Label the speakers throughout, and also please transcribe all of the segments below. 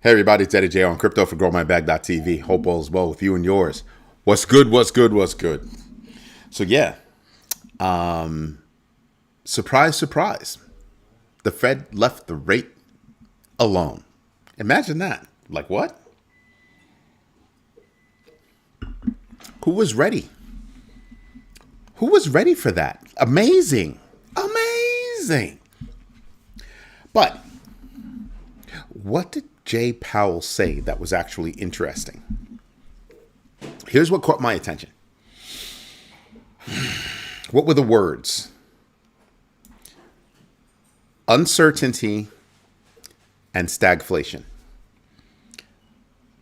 Speaker 1: Hey everybody, it's Eddie J on Crypto for GrowMyBag.tv. Hope all is well with you and yours. What's good? What's good? What's good? So yeah, surprise, surprise. The Fed left the rate alone. Imagine that. Like what? Who was ready? Who was ready for that? Amazing. Amazing. But what did Jay Powell say that was actually interesting? Here's what caught my attention. What were the words? Uncertainty and stagflation.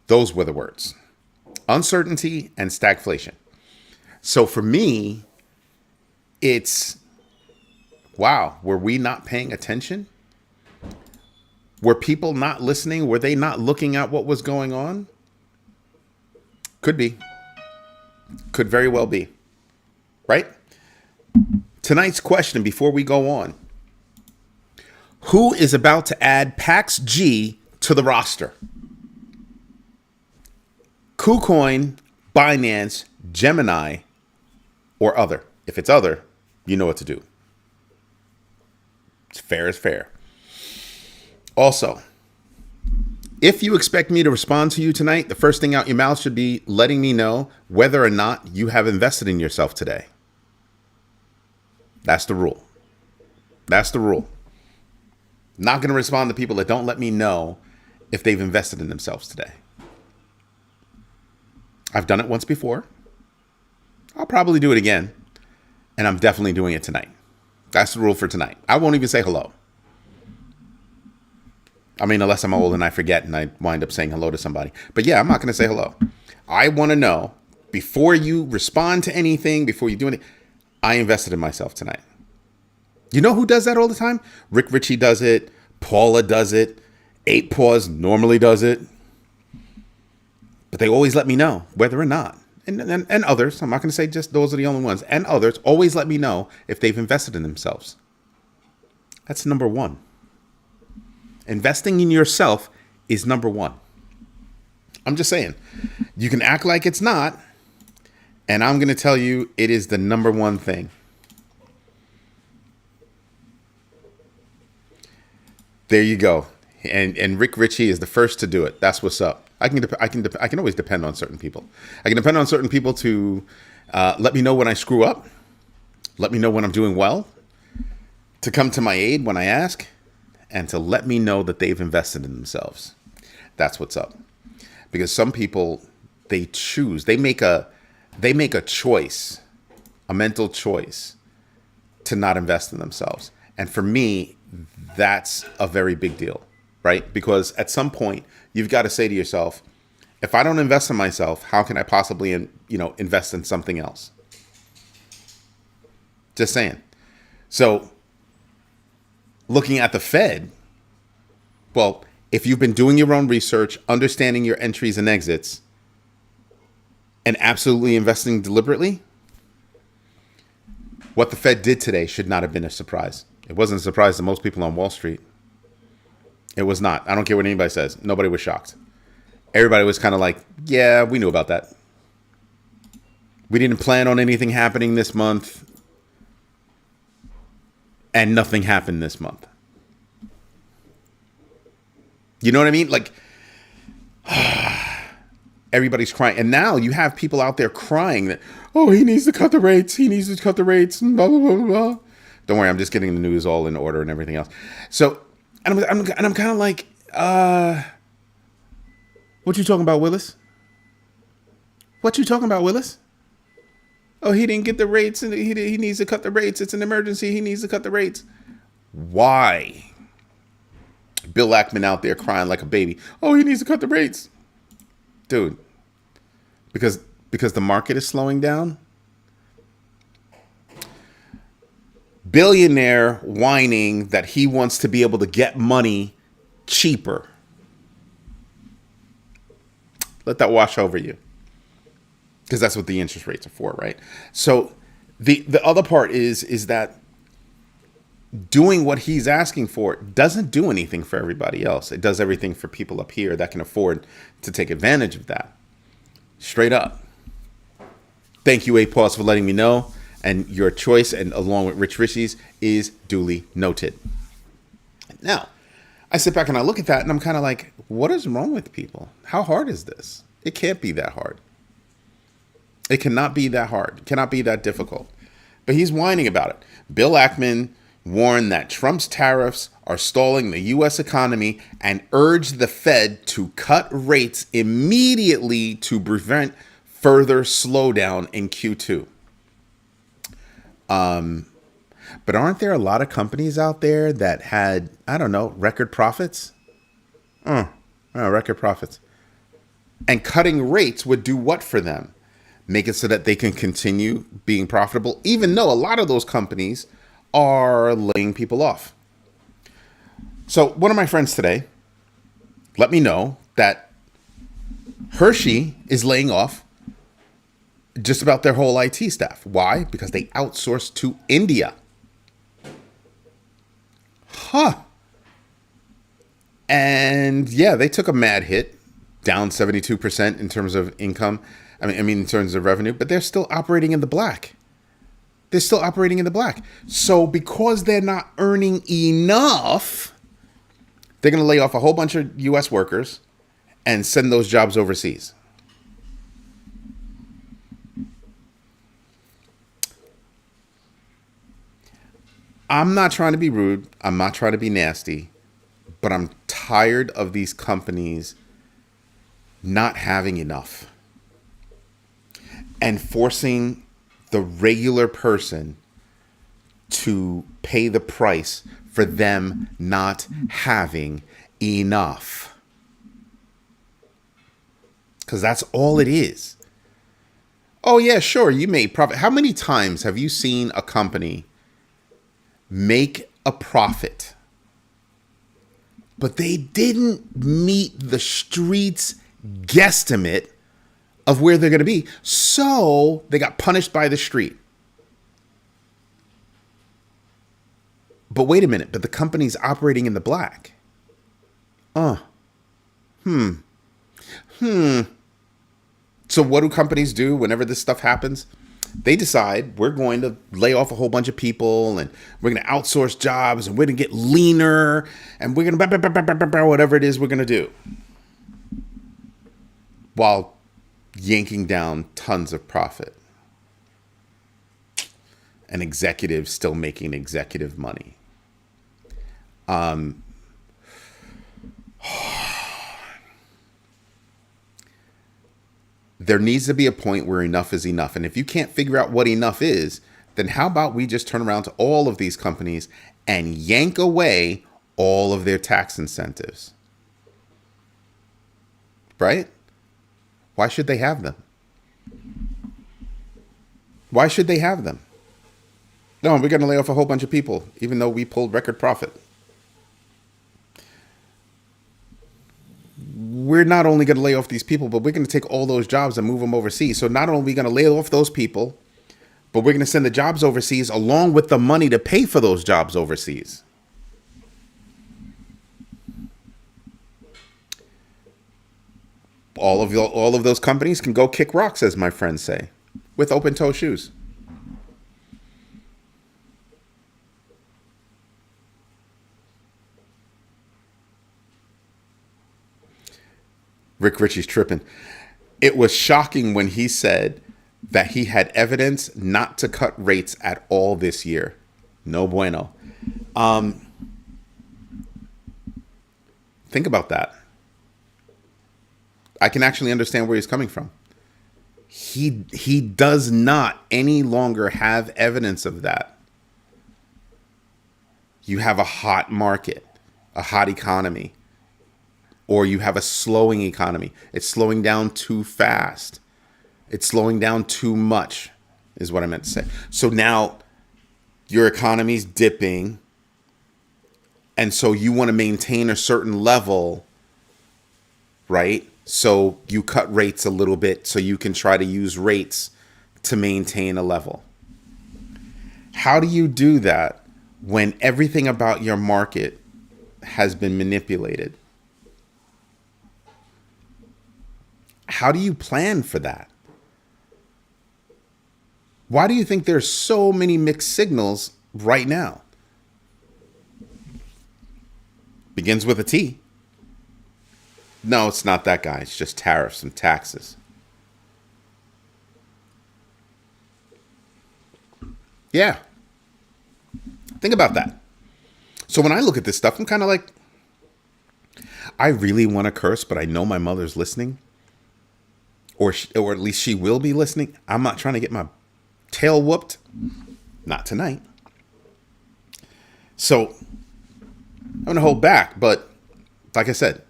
Speaker 1: Those were the words. Uncertainty and stagflation. So for me, it's, wow, were we not paying attention? Were people not listening? Were they not looking at what was going on? Could be. Could very well be. Right? Tonight's question before we go on. Who is about to add Pax G to the roster? KuCoin, Binance, Gemini, or other. If it's other, you know what to do. It's fair as fair. Also, if you expect me to respond to you tonight, the first thing out your mouth should be letting me know whether or not you have invested in yourself today. That's the rule. That's the rule. Not going to respond to people that don't let me know if they've invested in themselves today. I've done it once before. I'll probably do it again. And I'm definitely doing it tonight. That's the rule for tonight. I won't even say hello. I mean, unless I'm old and I forget and I wind up saying hello to somebody. But yeah, I'm not going to say hello. I want to know, before you respond to anything, before you do anything, I invested in myself tonight. You know who does that all the time? Rick Ritchie does it. Paula does it. 8 Paws normally does it. But they always let me know whether or not. And others, I'm not going to say just those are the only ones. And others always let me know if they've invested in themselves. That's number one. Investing in yourself is number one. I'm just saying, you can act like it's not, and I'm going to tell you it is the number one thing. There you go. And Rick Ritchie is the first to do it. That's what's up. I can always depend on certain people. I can depend on certain people to let me know when I screw up, let me know when I'm doing well, to come to my aid when I ask, and to let me know that they've invested in themselves. That's what's up. Because some people, they make a choice, a mental choice to not invest in themselves. And for me, that's a very big deal, right? Because at some point, you've got to say to yourself, if I don't invest in myself, how can I possibly, invest in something else? Just saying. So, looking at the Fed, well, if you've been doing your own research, understanding your entries and exits, and absolutely investing deliberately, what the Fed did today should not have been a surprise. It wasn't a surprise to most people on Wall Street. It was not. I don't care what anybody says. Nobody was shocked. Everybody was kind of like, yeah, we knew about that. We didn't plan on anything happening this month. And nothing happened this month. You know what I mean? Like, everybody's crying. And now you have people out there crying that, oh, he needs to cut the rates. He needs to cut the rates. And blah, blah, blah, blah. Don't worry, I'm just getting the news all in order and everything else. So, and I'm kind of like, what you talking about, Willis? What you talking about, Willis? Oh, he didn't get the rates and he needs to cut the rates. It's an emergency. He needs to cut the rates. Why? Bill Ackman out there crying like a baby. Oh, he needs to cut the rates. Dude, because the market is slowing down. Billionaire whining that he wants to be able to get money cheaper. Let that wash over you. Because that's what the interest rates are for, right? So the other part is that doing what he's asking for doesn't do anything for everybody else. It does everything for people up here that can afford to take advantage of that. Straight up. Thank you, A-Pause, for letting me know. And your choice, and along with Rich Rishi's, is duly noted. Now, I sit back and I look at that and I'm kind of like, what is wrong with people? How hard is this? It can't be that hard. It cannot be that hard. It cannot be that difficult. But he's whining about it. Bill Ackman warned that Trump's tariffs are stalling the U.S. economy and urged the Fed to cut rates immediately to prevent further slowdown in Q2. But aren't there a lot of companies out there that had, I don't know, record profits? Record profits. And cutting rates would do what for them? Make it so that they can continue being profitable, even though a lot of those companies are laying people off. So one of my friends today let me know that Hershey is laying off just about their whole IT staff. Why? Because they outsourced to India. And yeah, they took a mad hit, down 72% in terms of income. I mean, in terms of revenue, but they're still operating in the black. They're still operating in the black. So because they're not earning enough, they're going to lay off a whole bunch of U.S. workers and send those jobs overseas. I'm not trying to be rude. I'm not trying to be nasty, but I'm tired of these companies not having enough and forcing the regular person to pay the price for them not having enough. Because that's all it is. Oh, yeah, sure, you made profit. How many times have you seen a company make a profit, but they didn't meet the street's guesstimate of where they're going to be, so they got punished by the street? But wait a minute, but the company's operating in the black. So what do companies do whenever this stuff happens? They decide we're going to lay off a whole bunch of people and we're going to outsource jobs and we're going to get leaner and we're going to whatever it is we're going to do, while yanking down tons of profit and executives still making executive money. There needs to be a point where enough is enough. And if you can't figure out what enough is, then how about we just turn around to all of these companies and yank away all of their tax incentives? Right? Why should they have them? Why should they have them? No, we're going to lay off a whole bunch of people, even though we pulled record profit. We're not only going to lay off these people, but we're going to take all those jobs and move them overseas. So not only are we going to lay off those people, but we're going to send the jobs overseas along with the money to pay for those jobs overseas. All of those companies can go kick rocks, as my friends say, with open-toe shoes. Rick Ritchie's tripping. It was shocking when he said that he had evidence not to cut rates at all this year. No bueno. Think about that. I can actually understand where he's coming from. He does not any longer have evidence of that. You have a hot market, a hot economy. Or you have a slowing economy. It's slowing down too fast. It's slowing down too much, is what I meant to say. So now your economy's dipping. And so you want to maintain a certain level, right? So you cut rates a little bit so you can try to use rates to maintain a level. How do you do that when everything about your market has been manipulated? How do you plan for that? Why do you think there's so many mixed signals right now? Begins with a T. No, it's not that guy. It's just tariffs and taxes. Yeah. Think about that. So when I look at this stuff, I'm kind of like, I really want to curse, but I know my mother's listening. Or at least she will be listening. I'm not trying to get my tail whooped. Not tonight. So I'm going to hold back. But like I said,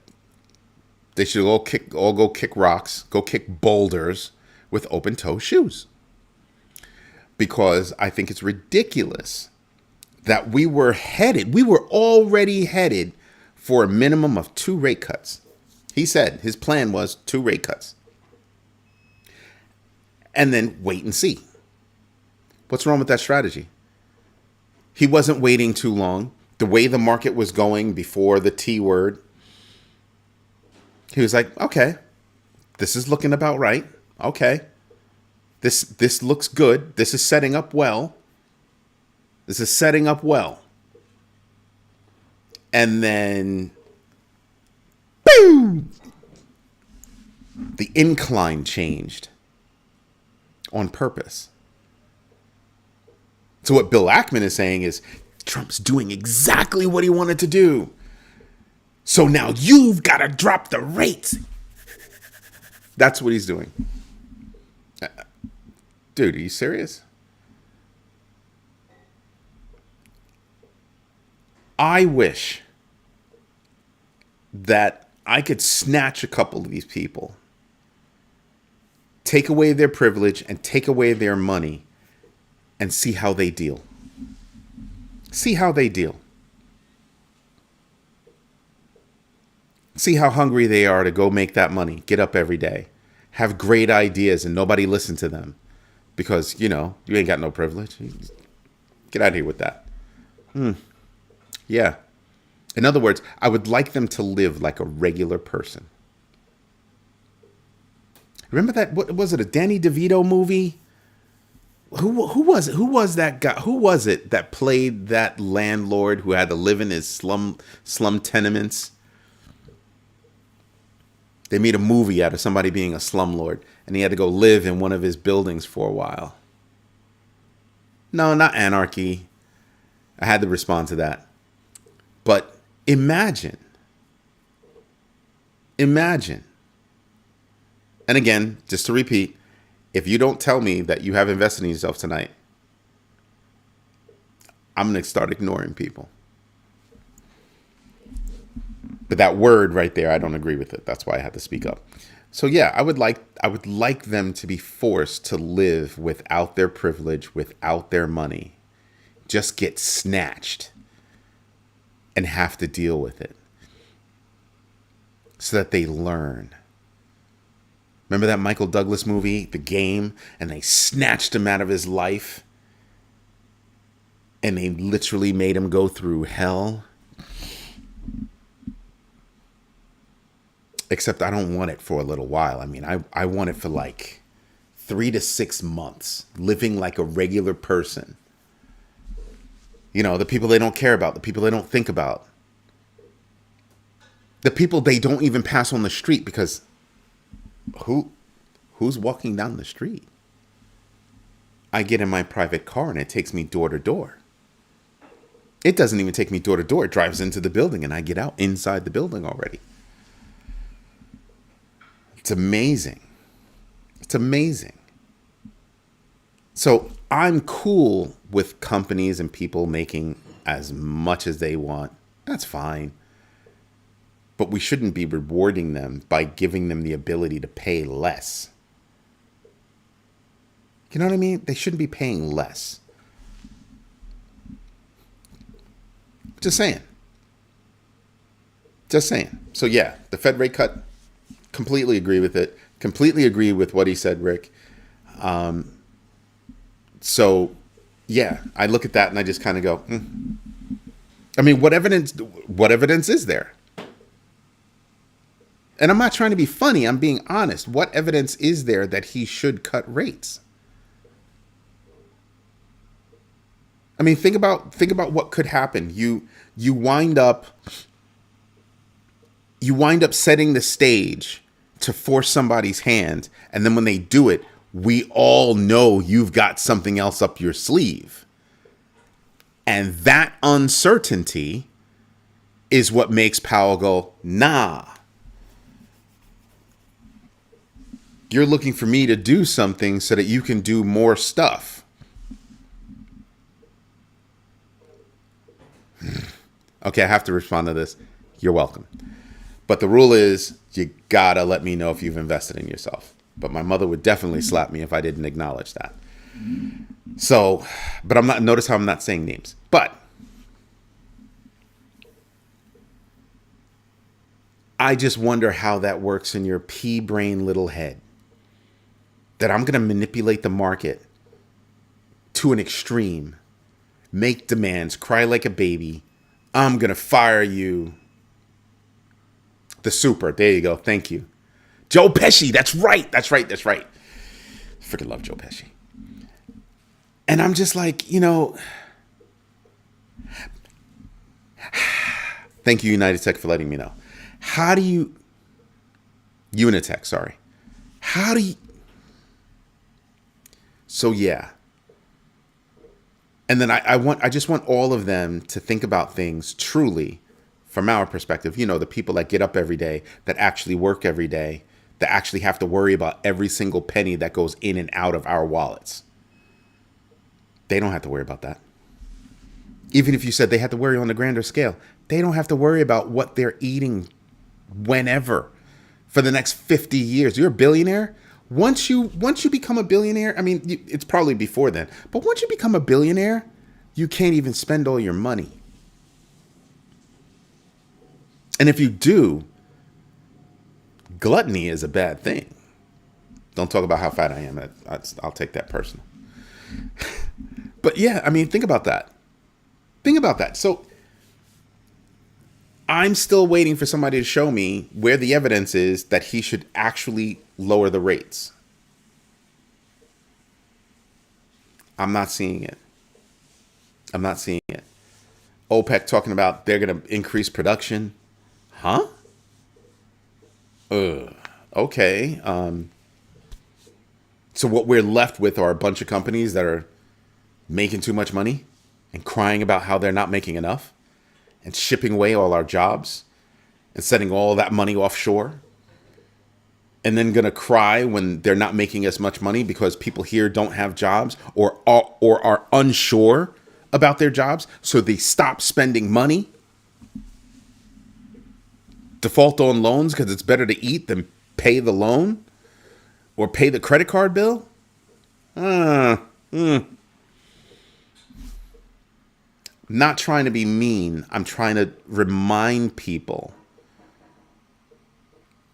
Speaker 1: they should all go kick rocks, go kick boulders with open toe shoes. Because I think it's ridiculous that we were already headed for a minimum of 2 rate cuts. He said his plan was 2 rate cuts. And then wait and see. What's wrong with that strategy? He wasn't waiting too long. The way the market was going before the T word, he was like, okay, this is looking about right. Okay. This looks good. This is setting up well. This is setting up well. And then, boom! The incline changed on purpose. So what Bill Ackman is saying is, Trump's doing exactly what he wanted to do. So now you've got to drop the rates. That's what he's doing. Dude, are you serious? I wish that I could snatch a couple of these people, take away their privilege and take away their money, and see how they deal. See how they deal. See how hungry they are to go make that money, get up every day, have great ideas, and nobody listen to them. Because, you ain't got no privilege. Get out of here with that. Yeah. In other words, I would like them to live like a regular person. Remember that? What was it? A Danny DeVito movie? Who was it? Who was that guy? Who was it that played that landlord who had to live in his slum tenements? They made a movie out of somebody being a slumlord, and he had to go live in one of his buildings for a while. No, not Anarchy. I had to respond to that. But imagine. And again, just to repeat, if you don't tell me that you have invested in yourself tonight, I'm going to start ignoring people. But that word right there, I don't agree with it. That's why I had to speak up. So yeah, I would like them to be forced to live without their privilege, without their money. Just get snatched and have to deal with it. So that they learn. Remember that Michael Douglas movie, The Game? And they snatched him out of his life. And they literally made him go through hell. Except I don't want it for a little while. I mean, I want it for like 3 to 6 months, living like a regular person. The people they don't care about, the people they don't think about. The people they don't even pass on the street because who's walking down the street? I get in my private car and it takes me door to door. It doesn't even take me door to door. It drives into the building and I get out inside the building already. It's amazing. It's amazing. So I'm cool with companies and people making as much as they want. That's fine. But we shouldn't be rewarding them by giving them the ability to pay less. You know what I mean? They shouldn't be paying less. Just saying. So yeah, the Fed rate cut, completely agree with it. Completely agree with what he said, Rick. So yeah, I look at that and I just kind of go, I mean, what evidence is there? And I'm not trying to be funny. I'm being honest. What evidence is there that he should cut rates? I mean, think about what could happen. You wind up setting the stage to force somebody's hand, and then when they do it, we all know you've got something else up your sleeve. And that uncertainty is what makes Powell go, nah. You're looking for me to do something so that you can do more stuff. Okay, I have to respond to this. You're welcome. But the rule is you gotta let me know if you've invested in yourself. But my mother would definitely slap me if I didn't acknowledge that. So, but I'm not, notice how I'm not saying names. But I just wonder how that works in your pea brain little head. That I'm going to manipulate the market to an extreme, make demands, cry like a baby. I'm going to fire you. The super. There you go. Thank you. Joe Pesci. That's right. Freaking love Joe Pesci. And I'm just like, thank you, Unitech, for letting me know. How do you, Unitech, sorry. How do you, so yeah. And then I just want all of them to think about things truly from our perspective. The people that get up every day, that actually work every day, that actually have to worry about every single penny that goes in and out of our wallets. They don't have to worry about that. Even if you said they had to worry on a grander scale, they don't have to worry about what they're eating whenever for the next 50 years. You're a billionaire. Once you become a billionaire, I mean, it's probably before then, but once you become a billionaire, you can't even spend all your money. And if you do, gluttony is a bad thing. Don't talk about how fat I am. I'll take that personal. But yeah, I mean, think about that. So I'm still waiting for somebody to show me where the evidence is that he should actually lower the rates. I'm not seeing it. OPEC talking about they're going to increase production. Huh? Okay. So what we're left with are a bunch of companies that are making too much money and crying about how they're not making enough and shipping away all our jobs and sending all that money offshore, and then going to cry when they're not making as much money because people here don't have jobs or are unsure about their jobs, so they stop spending money, default on loans because it's better to eat than pay the loan or pay the credit card bill. Not trying to be mean. I'm trying to remind people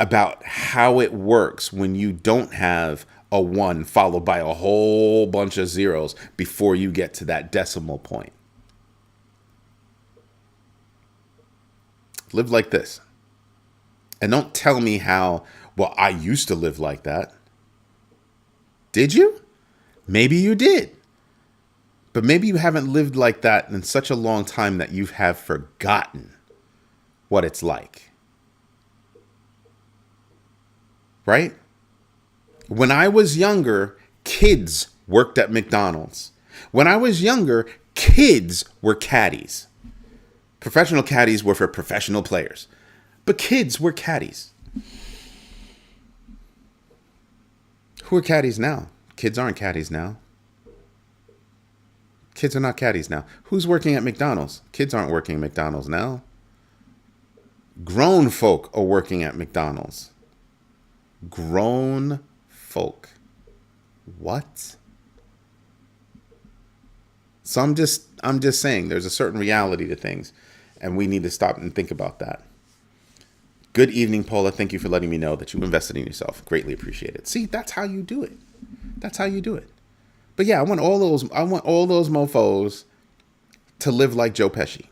Speaker 1: about how it works when you don't have a 1 followed by a whole bunch of zeros before you get to that decimal point. Live like this. And don't tell me how, well, I used to live like that. Did you? Maybe you did. But maybe you haven't lived like that in such a long time that you have forgotten what it's like. Right? When I was younger, kids worked at McDonald's. When I was younger, kids were caddies. Professional caddies were for professional players. But kids were caddies. Who are caddies now? Kids aren't caddies now. Kids are not caddies now. Who's working at McDonald's? Kids aren't working at McDonald's now. Grown folk are working at McDonald's. Grown folk. What? So I'm just saying there's a certain reality to things, and we need to stop and think about that. Good evening, Paula. Thank you for letting me know that you invested in yourself. Greatly appreciate it. See, that's how you do it. But yeah, I want all those mofos to live like Joe Pesci.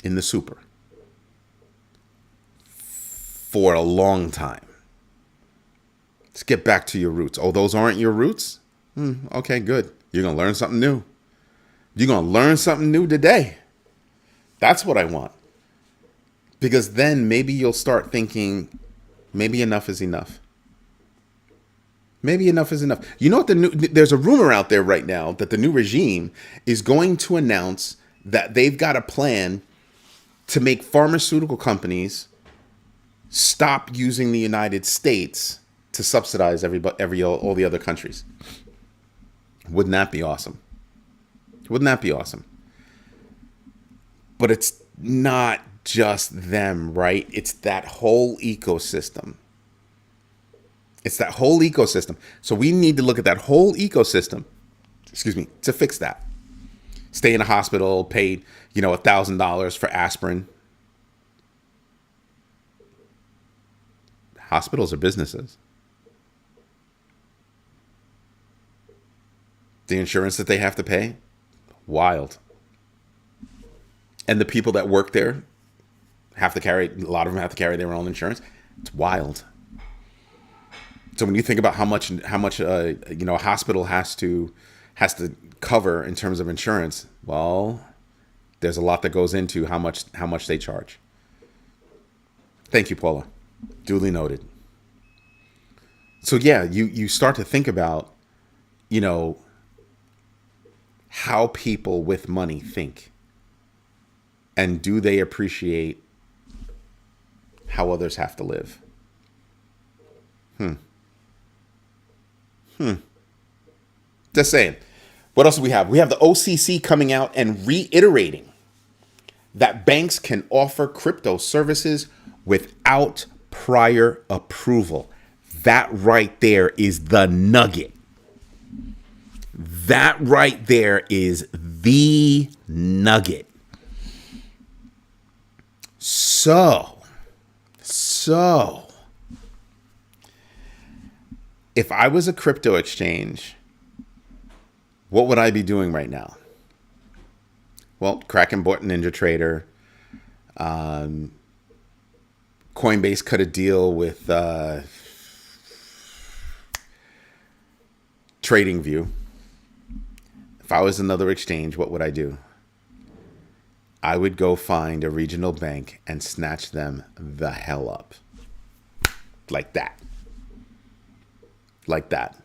Speaker 1: in the super for a long time. Let's get back to your roots. Oh, those aren't your roots? Okay, good. You're going to learn something new. You're going to learn something new today. That's what I want. Because then maybe you'll start thinking, maybe enough is enough. Maybe enough is enough. You know what? There's a rumor out there right now that the new regime is going to announce that they've got a plan to make pharmaceutical companies stop using the United States to subsidize all the other countries. Wouldn't that be awesome? Wouldn't that be awesome? But it's not just them, right? It's that whole ecosystem. It's that whole ecosystem. So we need to look at that whole ecosystem, to fix that. Stay in a hospital, paid, $1,000 for aspirin. Hospitals are businesses. The insurance that they have to pay, wild. And the people that work there a lot of them have to carry their own insurance. It's wild. So when you think about how much a hospital has to cover in terms of insurance, well, there's a lot that goes into how much they charge. Thank you, Paula. Duly noted. So yeah, you start to think about, how people with money think. And do they appreciate how others have to live? Just saying. What else do we have? We have the OCC coming out and reiterating that banks can offer crypto services without prior approval. That right there is the nugget. That right there is the nugget. So, if I was a crypto exchange, what would I be doing right now? Well, Kraken bought NinjaTrader. Coinbase cut a deal with TradingView. If I was another exchange, what would I do? I would go find a regional bank and snatch them the hell up. Like that. Like that.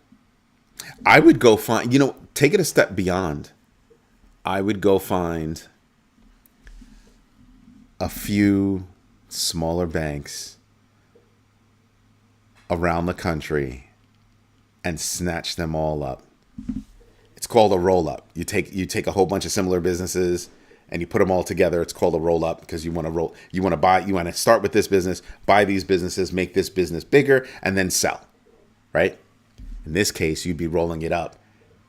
Speaker 1: I would go find, take it a step beyond. I would go find a few smaller banks around the country and snatch them all up. It's called a roll-up. You take a whole bunch of similar businesses and you put them all together. It's called a roll-up because you want to start with this business, buy these businesses, make this business bigger, and then sell, right? In this case, you'd be rolling it up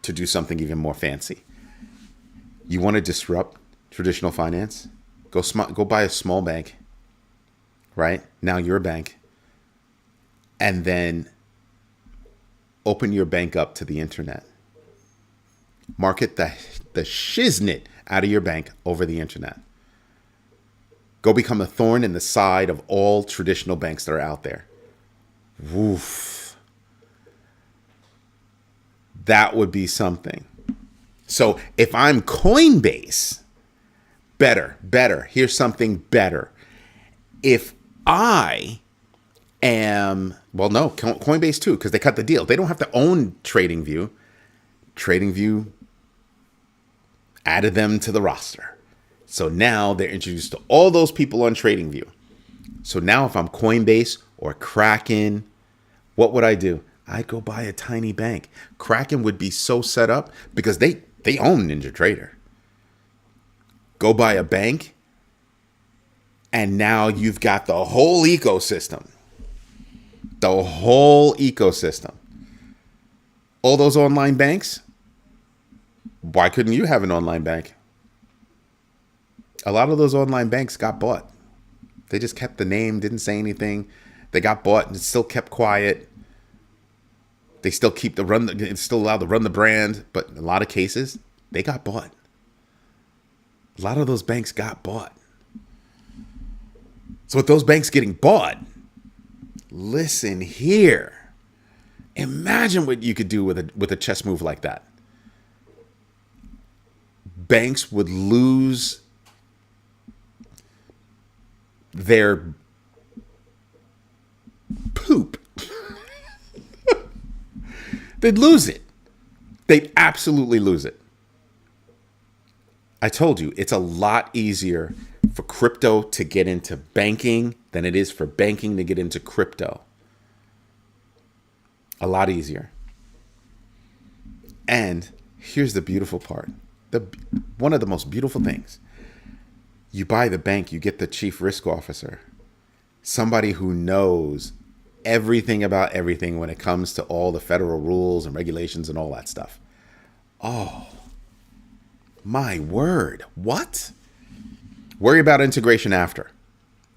Speaker 1: to do something even more fancy. You want to disrupt traditional finance? Go buy a small bank, right? Now you're a bank. And then open your bank up to the internet. Market the shiznit out of your bank over the internet. Go become a thorn in the side of all traditional banks that are out there. Woof. That would be something. So if I'm Coinbase, better. Here's something better. If I am, Coinbase too, because they cut the deal. They don't have to own TradingView. TradingView added them to the roster. So now they're introduced to all those people on TradingView. So now if I'm Coinbase or Kraken, what would I do? I'd go buy a tiny bank. Kraken would be so set up because they own NinjaTrader. Go buy a bank, and now you've got the whole ecosystem. The whole ecosystem. All those online banks, why couldn't you have an online bank? A lot of those online banks got bought. They just kept the name, didn't say anything. They got bought and still kept quiet. They still it's still allowed to run the brand, but in a lot of cases, they got bought. A lot of those banks got bought. So with those banks getting bought, listen here. Imagine what you could do with a chess move like that. Banks would lose their poop. They'd lose it. They'd absolutely lose it. I told you, it's a lot easier for crypto to get into banking than it is for banking to get into crypto. A lot easier. And here's the beautiful part. One of the most beautiful things. You buy the bank, you get the chief risk officer. Somebody who knows everything about everything when it comes to all the federal rules and regulations and all that stuff. Oh, my word. What? Worry about integration after.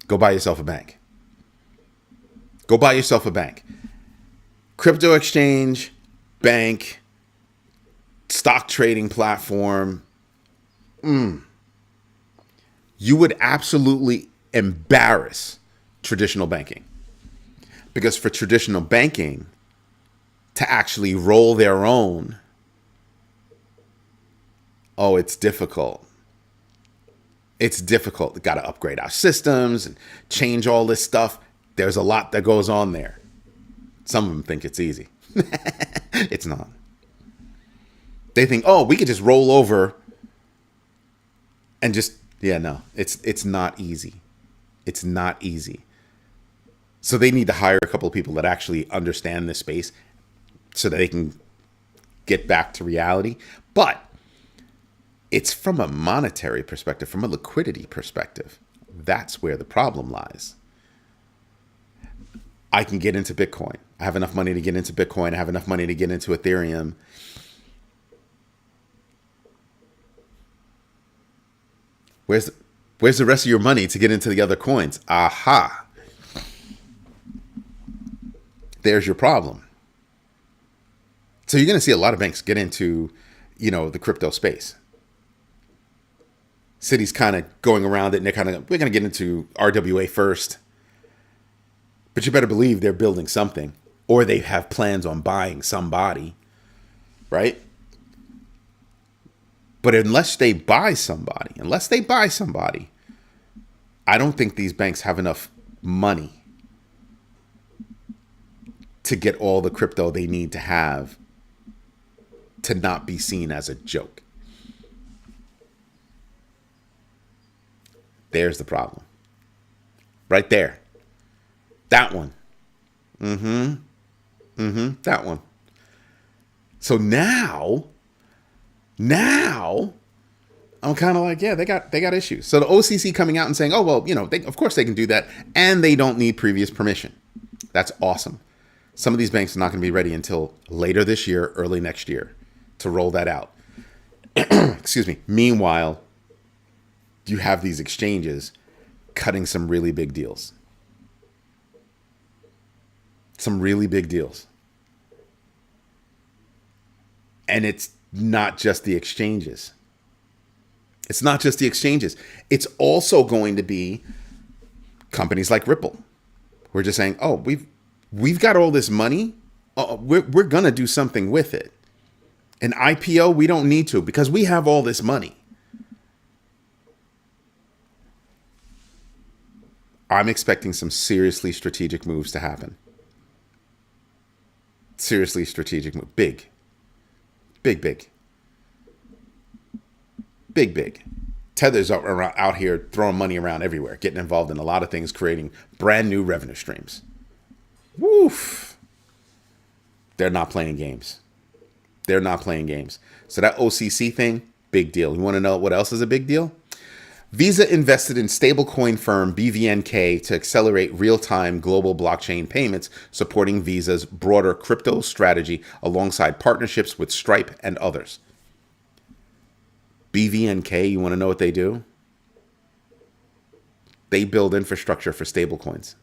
Speaker 1: Go buy yourself a bank. Go buy yourself a bank. Crypto exchange, bank, stock trading platform. You would absolutely embarrass traditional banking. Because for traditional banking to actually roll their own, it's difficult. It's difficult. We've got to upgrade our systems and change all this stuff. There's a lot that goes on there. Some of them think it's easy. It's not. They think, we could just roll over and just, no, it's not easy. It's not easy. So they need to hire a couple of people that actually understand this space so that they can get back to reality. But it's from a monetary perspective, from a liquidity perspective. That's where the problem lies. I can get into Bitcoin. I have enough money to get into Bitcoin. I have enough money to get into Ethereum. Where's the rest of your money to get into the other coins? Aha. There's your problem. So you're going to see a lot of banks get into, the crypto space. Cities kind of going around it, and we're going to get into RWA first. But you better believe they're building something, or they have plans on buying somebody, right? But unless they buy somebody, I don't think these banks have enough money to get all the crypto they need to have to not be seen as a joke. There's the problem. Right there. That one. That one. So now I'm kind of like, they got issues. So the OCC coming out and saying, of course they can do that, and they don't need previous permission. That's awesome. Some of these banks are not going to be ready until later this year, early next year, to roll that out. Excuse me. Meanwhile, you have these exchanges cutting some really big deals. Some really big deals. And it's not just the exchanges. It's not just the exchanges. It's also going to be companies like Ripple. We're just saying, we've got all this money. We're going to do something with it. An IPO, we don't need to because we have all this money. I'm expecting some seriously strategic moves to happen. Seriously strategic move. Big. Tether's out here throwing money around everywhere, getting involved in a lot of things, creating brand new revenue streams. Woof. They're not playing games. So that OCC thing, big deal. You want to know what else is a big deal? Visa invested in stablecoin firm BVNK to accelerate real-time global blockchain payments, supporting Visa's broader crypto strategy alongside partnerships with Stripe and others. BVNK, you want to know what they do? They build infrastructure for stablecoins.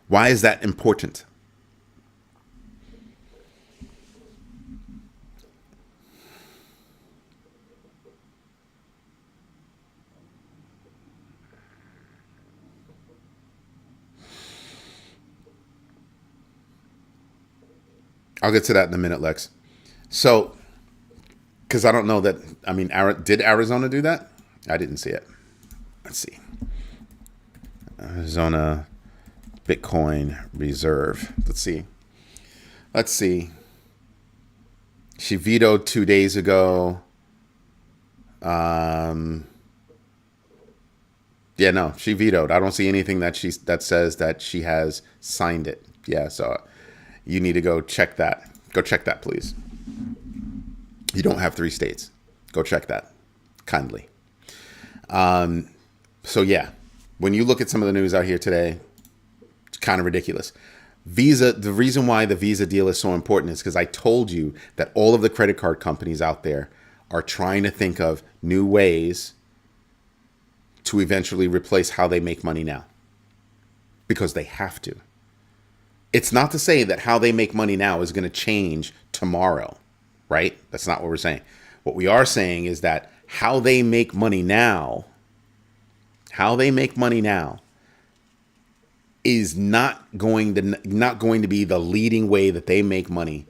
Speaker 1: Why is that important? I'll get to that in a minute, Lex. So, because I don't know that, I mean, did Arizona do that? I didn't see it. Let's see. Arizona Bitcoin Reserve. Let's see. She vetoed 2 days ago. Yeah, no, she vetoed. I don't see anything that says that she has signed it. Yeah, so you need to go check that. Go check that, please. You don't have 3 states. Go check that, kindly. So yeah, when you look at some of the news out here today, it's kind of ridiculous. Visa, the reason why the Visa deal is so important is because I told you that all of the credit card companies out there are trying to think of new ways to eventually replace how they make money now. Because they have to. It's not to say that how they make money now is going to change tomorrow, right? That's not what we're saying. What we are saying is that how they make money now is not going to be the leading way that they make money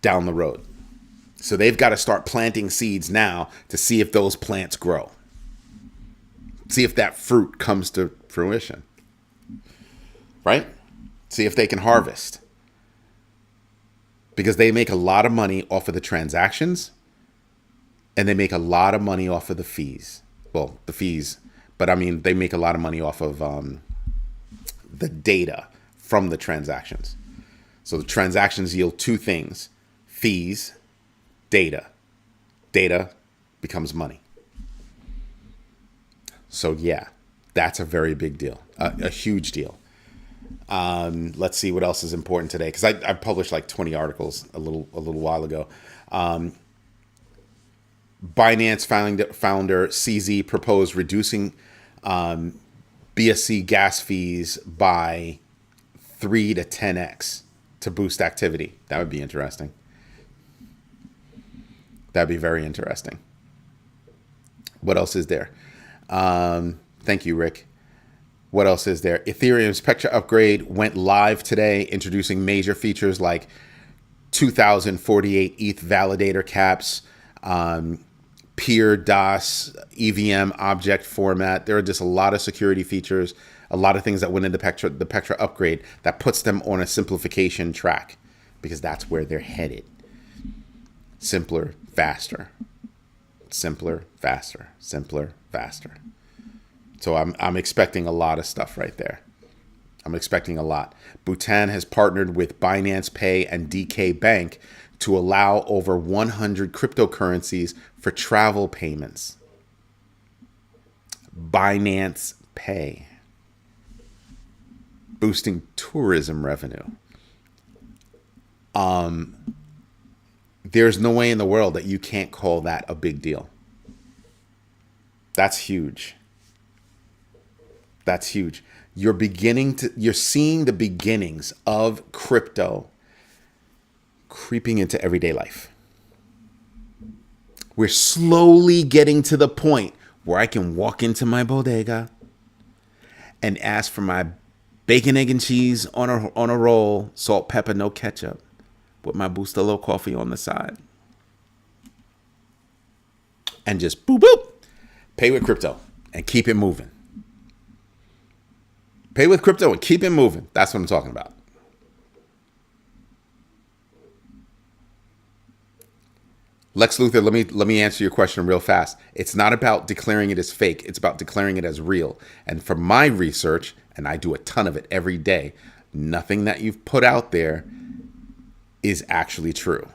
Speaker 1: down the road. So they've got to start planting seeds now to see if those plants grow. See if that fruit comes to fruition. Right? See if they can harvest. Because they make a lot of money off of the transactions, and they make a lot of money off of the fees. Well, the fees, but I mean, they make a lot of money off of the data from the transactions. So the transactions yield 2 things: fees, data. Data becomes money. So yeah, that's a very big deal, a huge deal. Let's see what else is important today, because I published like 20 articles a little while ago. Binance founder CZ proposed reducing BSC gas fees by 3 to 10x to boost activity. That would be interesting. That'd be very interesting. What else is there? Thank you, Rick. What else is there? Ethereum's Spectra upgrade went live today, introducing major features like 2048 ETH validator caps, peer DOS, EVM object format. There are just a lot of security features, a lot of things that went into the Spectra upgrade that puts them on a simplification track, because that's where they're headed. Simpler, faster. Simpler, faster. Simpler, faster. So I'm expecting a lot of stuff right there. I'm expecting a lot. Bhutan has partnered with Binance Pay and DK Bank to allow over 100 cryptocurrencies for travel payments. Binance Pay. Boosting tourism revenue. There's no way in the world that you can't call that a big deal. That's huge. That's huge. You're seeing the beginnings of crypto creeping into everyday life. We're slowly getting to the point where I can walk into my bodega and ask for my bacon, egg, and cheese on a roll, salt, pepper, no ketchup, with my Bustelo coffee on the side. And just boop, boop, pay with crypto and keep it moving. Pay with crypto and keep it moving. That's what I'm talking about. Lex Luthor, let me answer your question real fast. It's not about declaring it as fake. It's about declaring it as real. And from my research, and I do a ton of it every day, nothing that you've put out there is actually true.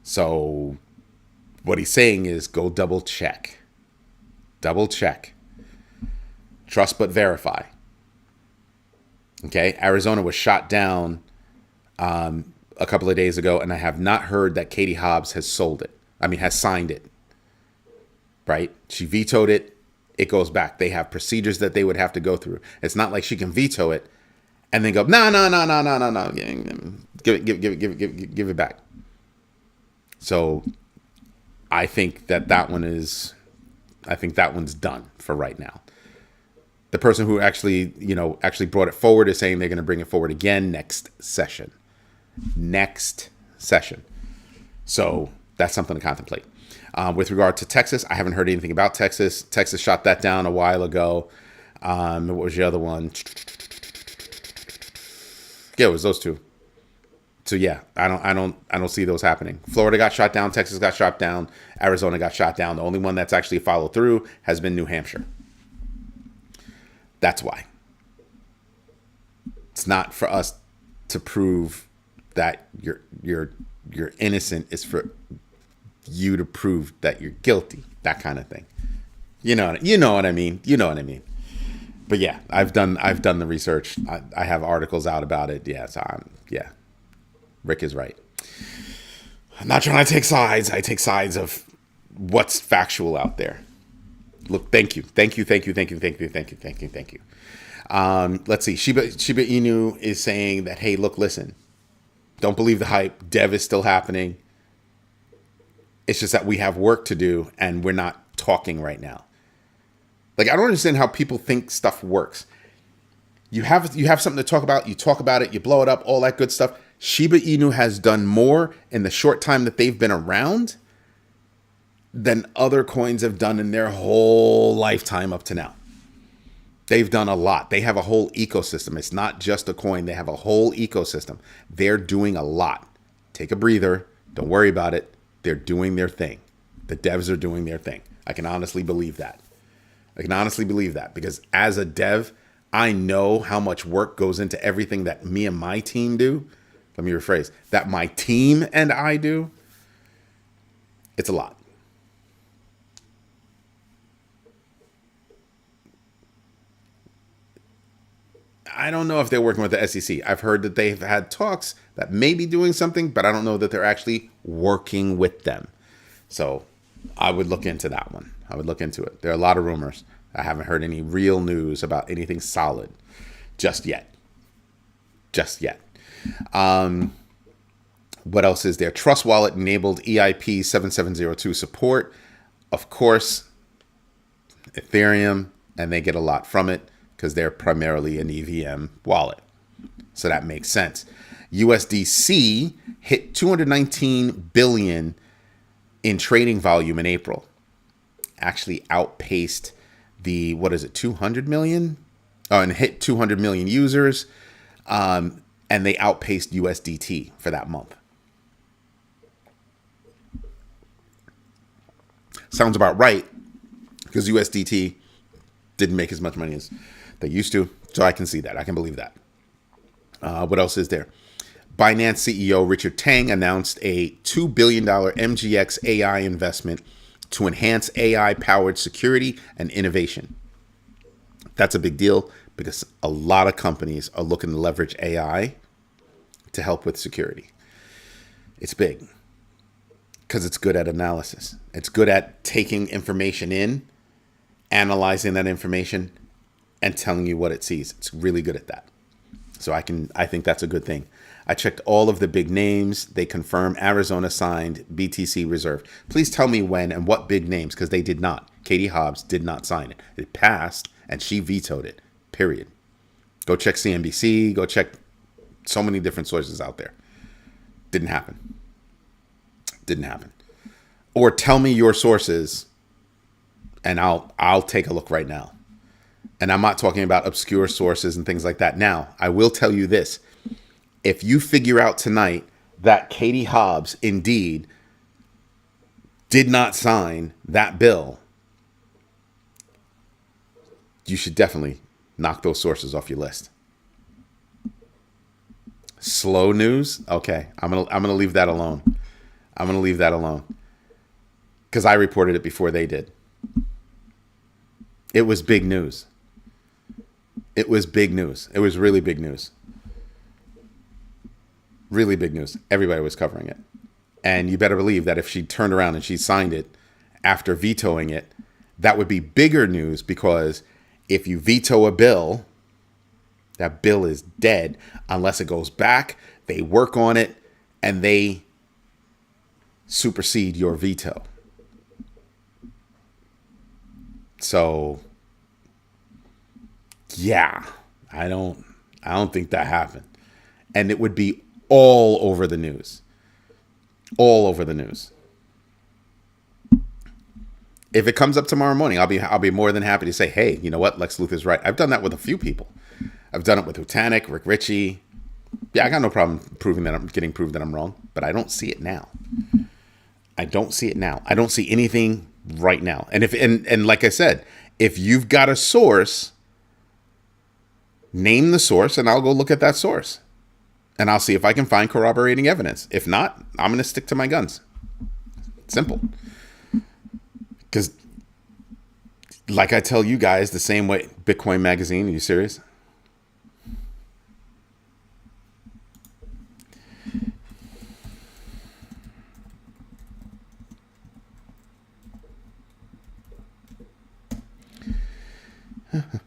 Speaker 1: So what he's saying is go double check. Double check. Trust but verify. Okay, Arizona was shot down a couple of days ago, and I have not heard that Katie Hobbs has signed it. Right? She vetoed it. It goes back. They have procedures that they would have to go through. It's not like she can veto it and then go, no. Give it back. So I think that one's done for right now. The person who actually, actually brought it forward is saying they're going to bring it forward again next session. Next session. So that's something to contemplate. With regard to Texas, I haven't heard anything about Texas. Texas shot that down a while ago. What was the other one? Yeah, it was those two. So yeah, I don't see those happening. Florida got shot down. Texas got shot down. Arizona got shot down. The only one that's actually followed through has been New Hampshire. That's why. It's not for us to prove that you're innocent. It's for you to prove that you're guilty. That kind of thing. You know what I mean. You know what I mean. But yeah, I've done the research. I have articles out about it. Yeah, so yeah. Rick is right. I'm not trying to take sides. I take sides of what's factual out there. Look, thank you. Let's see. Shiba Inu is saying that, hey, look, listen. Don't believe the hype. Dev is still happening. It's just that we have work to do and we're not talking right now. Like, I don't understand how people think stuff works. You have something to talk about. You talk about it. You blow it up. All that good stuff. Shiba Inu has done more in the short time that they've been around than other coins have done in their whole lifetime up to now. They've done a lot. They have a whole ecosystem. It's not just a coin. They have a whole ecosystem. They're doing a lot. Take a breather. Don't worry about it. They're doing their thing. The devs are doing their thing. I can honestly believe that. Because as a dev, I know how much work goes into everything that me and my team do. Let me rephrase. That my team and I do. It's a lot. I don't know if they're working with the SEC. I've heard that they've had talks that may be doing something, but I don't know that they're actually working with them. So I would look into that one. I would look into it. There are a lot of rumors. I haven't heard any real news about anything solid just yet. What else is there? Trust Wallet enabled EIP 7702 support. Of course, Ethereum, and they get a lot from it because they're primarily an EVM wallet. So that makes sense. USDC hit 219 billion in trading volume in April. Actually outpaced the, 200 million? Oh, and hit 200 million users. And they outpaced USDT for that month. Sounds about right, because USDT didn't make as much money as they used to. So I can see that. I can believe that. What else is there? Binance CEO Richard Tang announced a $2 billion MGX AI investment to enhance AI-powered security and innovation. That's a big deal because a lot of companies are looking to leverage AI to help with security. It's big because it's good at analysis. It's good at taking information in, analyzing that information, and telling you what it sees. It's really good at that. So I think that's a good thing. I checked all of the big names. They confirm Arizona signed BTC Reserve. Please tell me when and what big names, because they did not. Katie Hobbs did not sign it. It passed, and she vetoed it, period. Go check CNBC. Go check so many different sources out there. Didn't happen. Or tell me your sources, and I'll take a look right now. And I'm not talking about obscure sources and things like that. Now, I will tell you this. If you figure out tonight that Katie Hobbs indeed did not sign that bill, you should definitely knock those sources off your list. Slow news? Okay, I'm gonna leave that alone. Because I reported it before they did. It was big news. It was really big news. Really big news. Everybody was covering it. And you better believe that if she turned around and she signed it after vetoing it, that would be bigger news, because if you veto a bill, that bill is dead unless it goes back, they work on it, and they supersede your veto. So Yeah, I don't I don't think that happened. And it would be all over the news. All over the news. If it comes up tomorrow morning, I'll be more than happy to say, hey, you know what? Lex Luthor's right. I've done that with a few people. I've done it with Utanik, Rick Ritchie. Yeah, I got no problem proving that I'm getting proved that I'm wrong, but I don't see it now. I don't see it now. I don't see anything right now. And like I said, if you've got a source, name the source and I'll go look at that source. And I'll see if I can find corroborating evidence. If not, I'm going to stick to my guns. Simple. Because, like I tell you guys, the same way, Bitcoin Magazine, are you serious?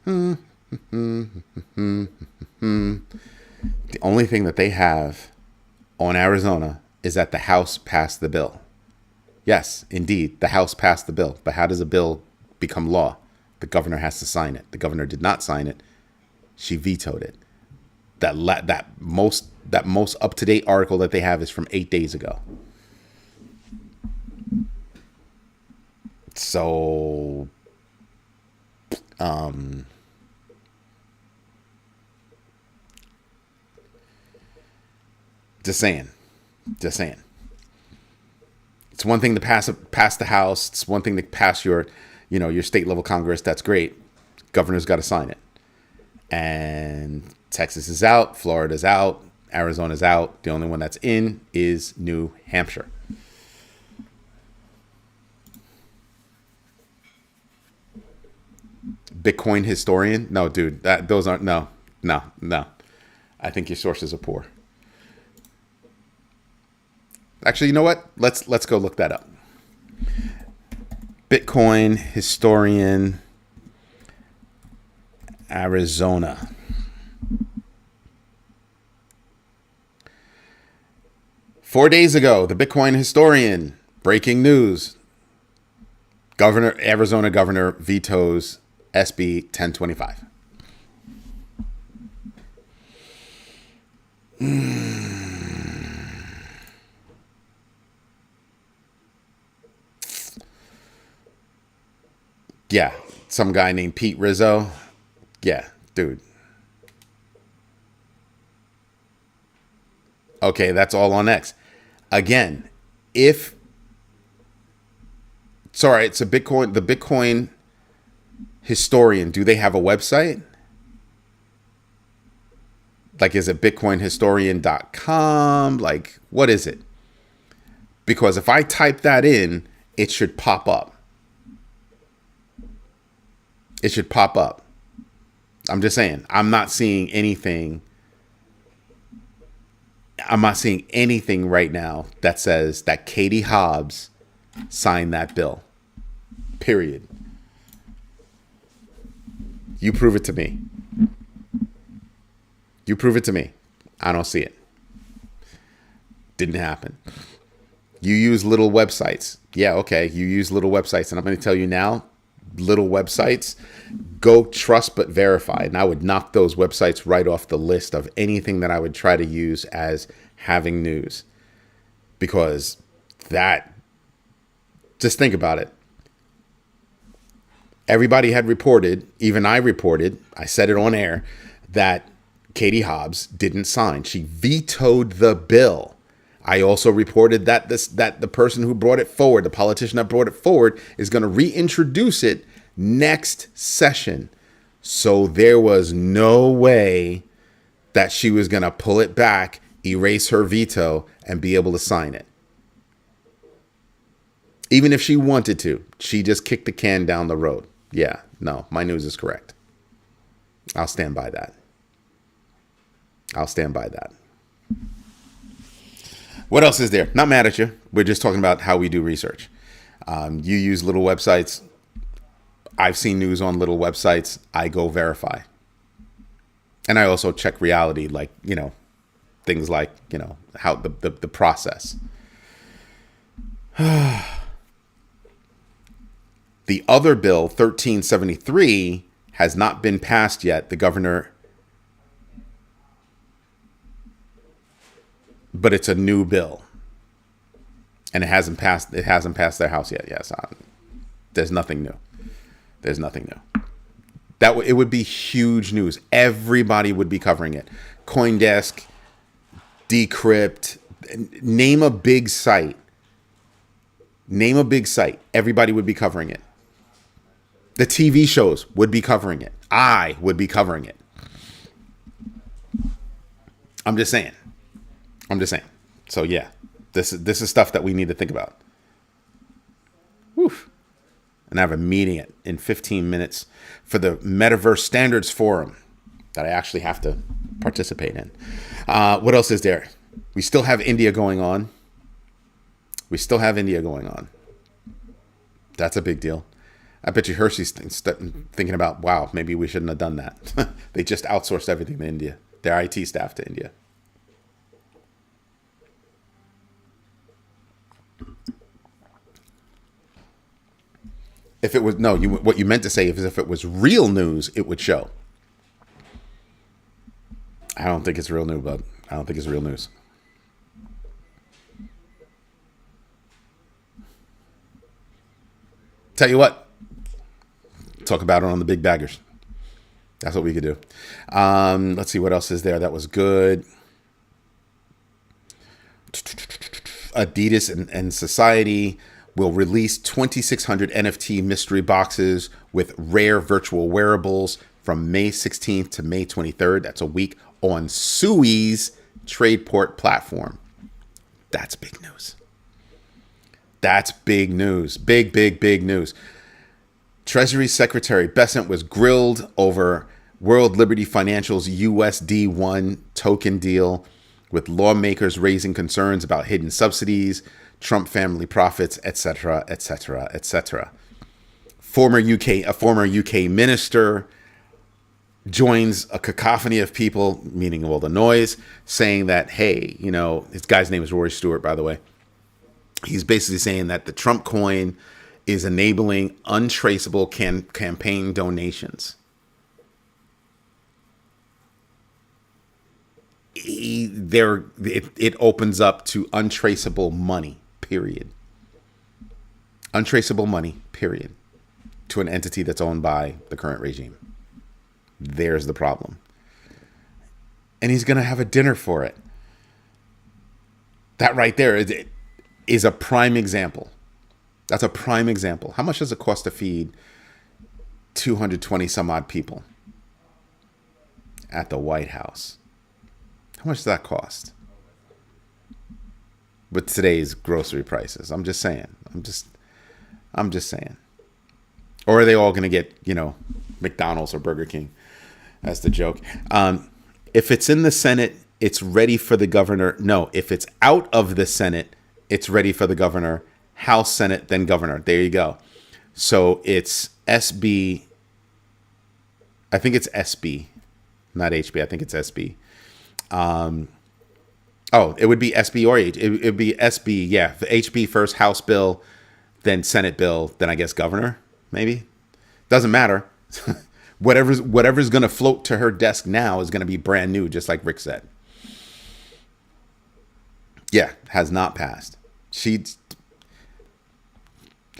Speaker 1: The only thing that they have on Arizona is that the House passed the bill. Yes, indeed, the House passed the bill. But how does a bill become law? The governor has to sign it. The governor did not sign it. She vetoed it. That most up-to-date article that they have is from 8 days ago. So, just saying. It's one thing to pass the House. It's one thing to pass your state level Congress. That's great. Governor's got to sign it. And Texas is out. Florida's out. Arizona's out. The only one that's in is New Hampshire. Bitcoin historian? No, dude. Those aren't. No. I think your sources are poor. Actually, you know what? Let's go look that up. Bitcoin historian, Arizona. Four days ago, the Bitcoin historian, breaking news. Arizona governor vetoes SB 1025. Yeah, some guy named Pete Rizzo. Yeah, dude. Okay, that's all on X. Again, it's all right. It's the Bitcoin historian. Do they have a website? Like, is it bitcoinhistorian.com? Like, what is it? Because if I type that in, it should pop up. It should pop up. I'm just saying, I'm not seeing anything right now that says that Katie Hobbs signed that bill. Period. You prove it to me. I don't see it. Didn't happen. You use little websites. Yeah, okay. You use little websites. And I'm going to tell you now, little websites, go trust but verify. And I would knock those websites right off the list of anything that I would try to use as having news. Because just think about it. Everybody had reported, even I reported, I said it on air, that Katie Hobbs didn't sign. She vetoed the bill. I also reported that the person who brought it forward, the politician that brought it forward, is going to reintroduce it next session. So there was no way that she was going to pull it back, erase her veto, and be able to sign it. Even if she wanted to, she just kicked the can down the road. Yeah, no, my news is correct. I'll stand by that. What else is there? Not mad at you. We're just talking about how we do research. You use little websites. I've seen news on little websites. I go verify. And I also check reality, like, things like, how the process. The other bill, 1373, has not been passed yet. The governor, but it's a new bill, and it hasn't passed. It hasn't passed their house yet. Yes, there's nothing new. There's nothing new. It would be huge news. Everybody would be covering it. CoinDesk, Decrypt, name a big site. Name a big site. Everybody would be covering it. The TV shows would be covering it. I would be covering it. I'm just saying. So yeah, this is stuff that we need to think about. Woof. And I have a meeting in 15 minutes for the Metaverse Standards Forum that I actually have to participate in. What else is there? We still have India going on. That's a big deal. I bet you Hershey's thinking about, wow, maybe we shouldn't have done that. They just outsourced everything to India, their IT staff to India. If it was, no, what you meant to say is if it was real news, it would show. I don't think it's real news, bud. I don't think it's real news. Tell you what, talk about it on the big baggers. That's what we could do. Let's see, what else is there that was good. Adidas and Society will release 2,600 NFT mystery boxes with rare virtual wearables from May 16th to May 23rd. That's a week on SUI's Tradeport platform. That's big news. That's big news. Big news. Treasury Secretary Bessent was grilled over World Liberty Financial's USD1 token deal, with lawmakers raising concerns about hidden subsidies, Trump family profits, etc., etc., etc. A former UK minister joins a cacophony of people, meaning all the noise, saying that, hey, this guy's name is Rory Stewart, by the way. He's basically saying that the Trump coin is enabling untraceable campaign donations. It opens up to untraceable money, period. Untraceable money, period. To an entity that's owned by the current regime. There's the problem. And he's going to have a dinner for it. That right there is a prime example. That's a prime example. How much does it cost to feed 220 some odd people at the White House? How much does that cost? With today's grocery prices. I'm just saying. Or are they all going to get, McDonald's or Burger King? That's the joke. If it's in the Senate, it's ready for the governor. No, if it's out of the Senate, it's ready for the governor. House, Senate, then governor. There you go. So it's SB. I think it's SB, not HB. I think it's SB. It would be SB or H. It would be SB. Yeah, the HB first, House bill, then Senate bill, then I guess governor. Maybe doesn't matter. Whatever's going to float to her desk now is going to be brand new, just like Rick said. Yeah, has not passed. She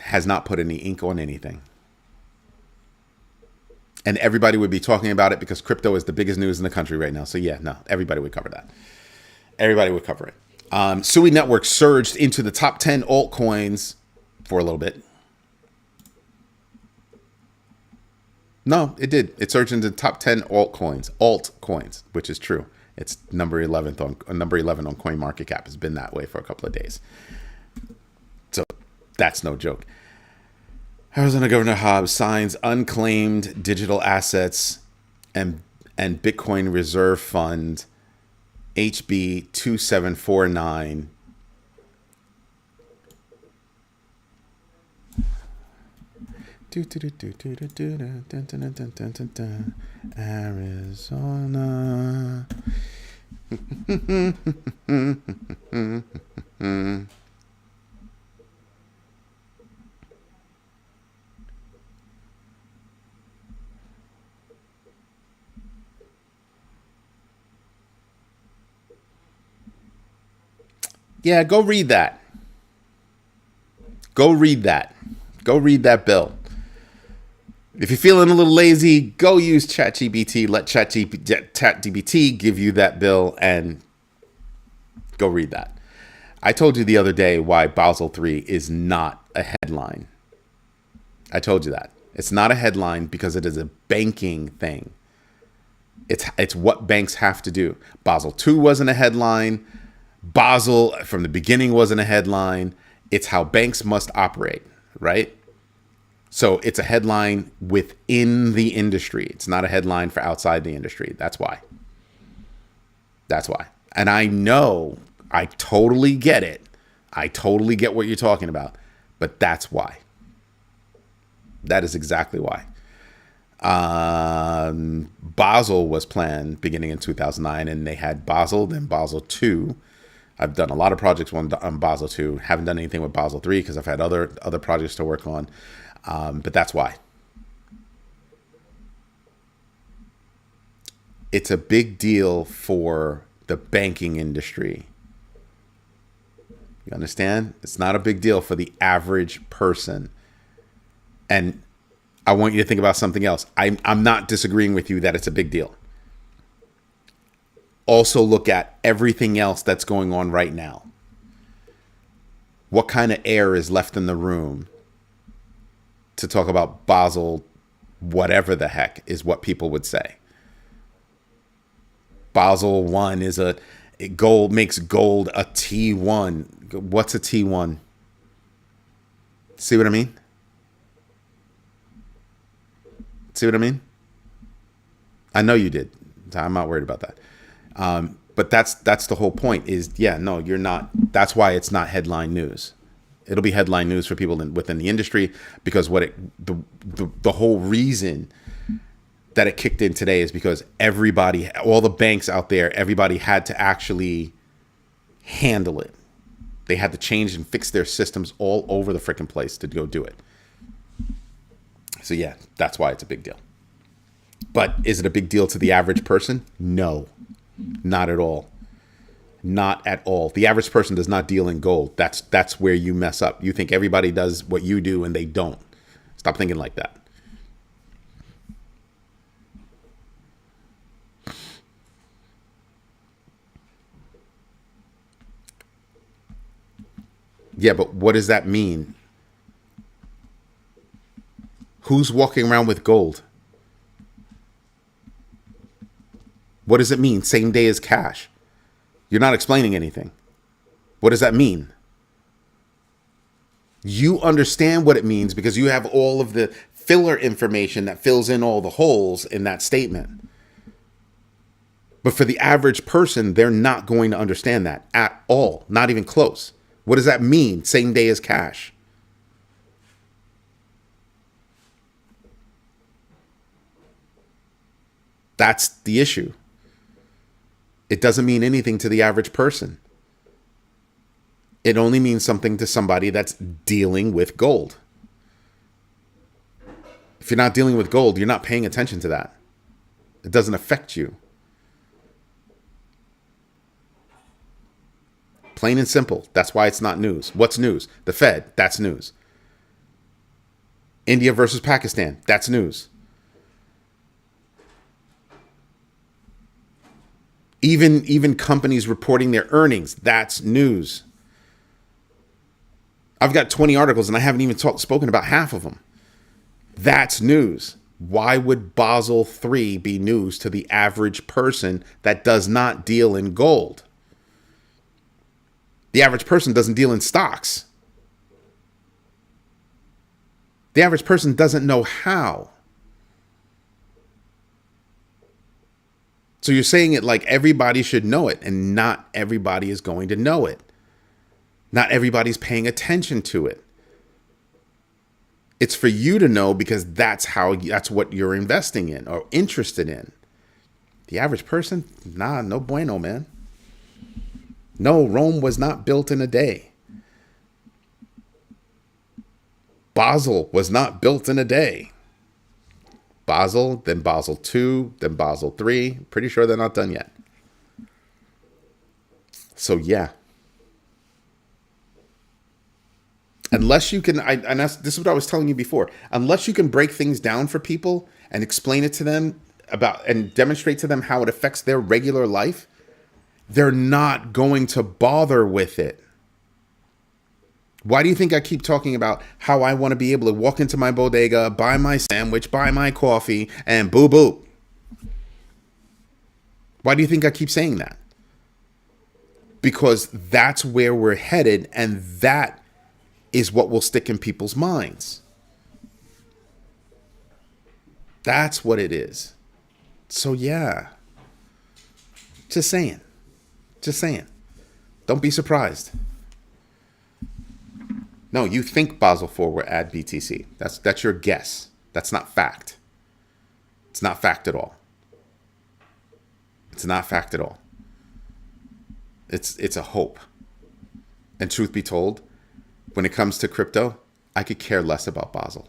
Speaker 1: has not put any ink on anything. And everybody would be talking about it because crypto is the biggest news in the country right now. So yeah, no, everybody would cover that. Everybody would cover it. SUI Network surged into the top 10 altcoins for a little bit. No, it did. It surged into the top 10 altcoins, which is true. It's number 11 on CoinMarketCap. It's been that way for a couple of days. So that's no joke. Arizona Governor Hobbs signs unclaimed digital assets and Bitcoin Reserve Fund HB 2749. Arizona. Yeah, go read that. Go read that. Go read that bill. If you're feeling a little lazy, go use ChatGPT. Let ChatGPT give you that bill and go read that. I told you the other day why Basel III is not a headline. I told you that. It's not a headline because it is a banking thing. It's what banks have to do. Basel II wasn't a headline. Basel from the beginning wasn't a headline. It's how banks must operate, right? So it's a headline within the industry. It's not a headline for outside the industry. That's why. That's why. And I know, I totally get it. I totally get what you're talking about. But that's why. That is exactly why. Basel was planned beginning in 2009, and they had Basel, then Basel II. I've done a lot of projects on Basel II. Haven't done anything with Basel III because I've had other projects to work on. But that's why. It's a big deal for the banking industry. You understand? It's not a big deal for the average person. And I want you to think about something else. I'm not disagreeing with you that it's a big deal. Also look at everything else that's going on right now. What kind of air is left in the room to talk about Basel, whatever the heck is what people would say. Basel I is makes gold a T1. What's a T1? See what I mean? See what I mean? I know you did. I'm not worried about that. But that's the whole point is, yeah, no, you're not. That's why it's not headline news. It'll be headline news for people within the industry because the whole reason that it kicked in today is because everybody, all the banks out there, everybody had to actually handle it. They had to change and fix their systems all over the freaking place to go do it. So yeah, that's why it's a big deal. But is it a big deal to the average person? No, not at all. Not at all. The average person does not deal in gold. That's where you mess up. You think everybody does what you do and they don't. Stop thinking like that. Yeah, but what does that mean? Who's walking around with gold? What does it mean? Same day as cash. You're not explaining anything. What does that mean? You understand what it means because you have all of the filler information that fills in all the holes in that statement. But for the average person, they're not going to understand that at all. Not even close. What does that mean? Same day as cash. That's the issue. It doesn't mean anything to the average person. It only means something to somebody that's dealing with gold. If you're not dealing with gold, you're not paying attention to that. It doesn't affect you. Plain and simple. That's why it's not news. What's news? The Fed. That's news. India versus Pakistan. That's news. Even companies reporting their earnings. That's news. I've got 20 articles and I haven't even spoken about half of them. That's news. Why would Basel III be news to the average person that does not deal in gold? The average person doesn't deal in stocks. The average person doesn't know how. So you're saying it like everybody should know it, and not everybody is going to know it. Not everybody's paying attention to it. It's for you to know because that's what you're investing in or interested in. The average person, no bueno, man. No, Rome was not built in a day. Basel was not built in a day. Basel, then Basel II, then Basel III. Pretty sure they're not done yet. So yeah. Unless you can, this is what I was telling you before. Unless you can break things down for people and explain it to them about and demonstrate to them how it affects their regular life, they're not going to bother with it. Why do you think I keep talking about how I want to be able to walk into my bodega, buy my sandwich, buy my coffee, and boo boo? Why do you think I keep saying that? Because that's where we're headed, and that is what will stick in people's minds. That's what it is. So yeah. Just saying. Just saying. Don't be surprised. No, you think Basel IV will add BTC. That's your guess. That's not fact. It's not fact at all. It's not fact at all. It's a hope. And truth be told, when it comes to crypto, I could care less about Basel.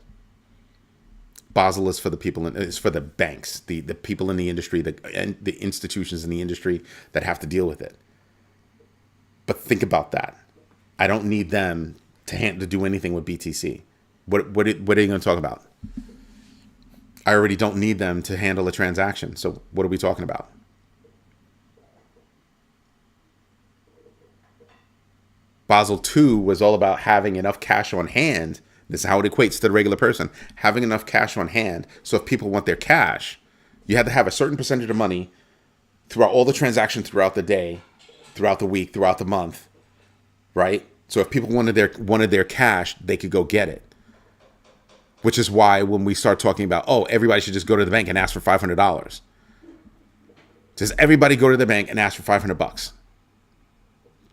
Speaker 1: Basel is for the people, is for the banks, the people in the industry, and the institutions in the industry that have to deal with it. But think about that. I don't need them to do anything with BTC. What are you going to talk about? I already don't need them to handle a transaction. So what are we talking about? Basel II was all about having enough cash on hand. This is how it equates to the regular person. Having enough cash on hand. So if people want their cash, you have to have a certain percentage of money throughout all the transactions throughout the day, throughout the week, throughout the month, right? So if people wanted their cash, they could go get it. Which is why when we start talking about, oh, everybody should just go to the bank and ask for $500. Says everybody go to the bank and ask for $500.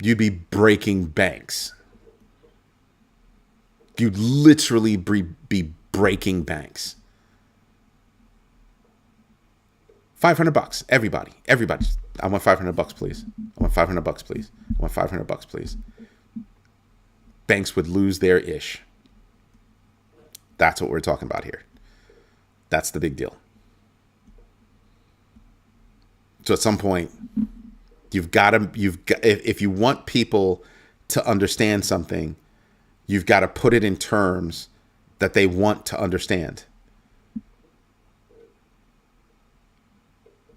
Speaker 1: You'd be breaking banks. You'd literally be breaking banks. $500, everybody. I want $500, please. I want $500, please. I want $500, please. Banks would lose their ish. That's what we're talking about here. That's the big deal. So at some point, if you want people to understand something, you've got to put it in terms that they want to understand.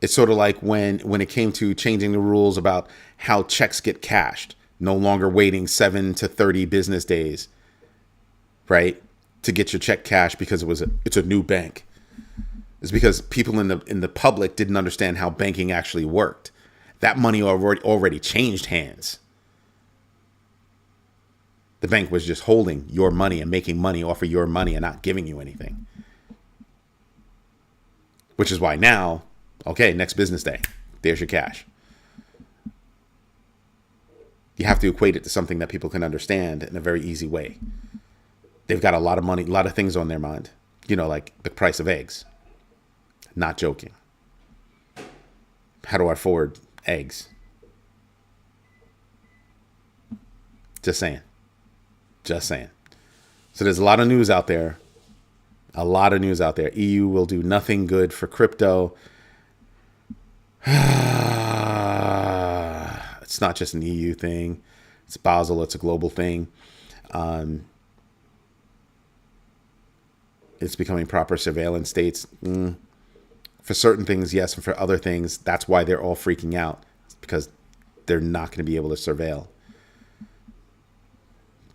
Speaker 1: It's sort of like when it came to changing the rules about how checks get cashed, no longer waiting 7 to 30 business days, right, to get your check cashed because it's a new bank. It's because people in the public didn't understand how banking actually worked. That money already changed hands. The bank was just holding your money and making money off of your money and not giving you anything. Which is why now, okay, next business day, there's your cash. You have to equate it to something that people can understand in a very easy way. They've got a lot of money, a lot of things on their mind. You know, like the price of eggs. Not joking. How do I afford eggs? Just saying. Just saying. So there's a lot of news out there. A lot of news out there. EU will do nothing good for crypto. It's not just an EU thing. It's Basel. It's a global thing. It's becoming proper surveillance states. For certain things, yes. And for other things, that's why they're all freaking out. It's because they're not going to be able to surveil.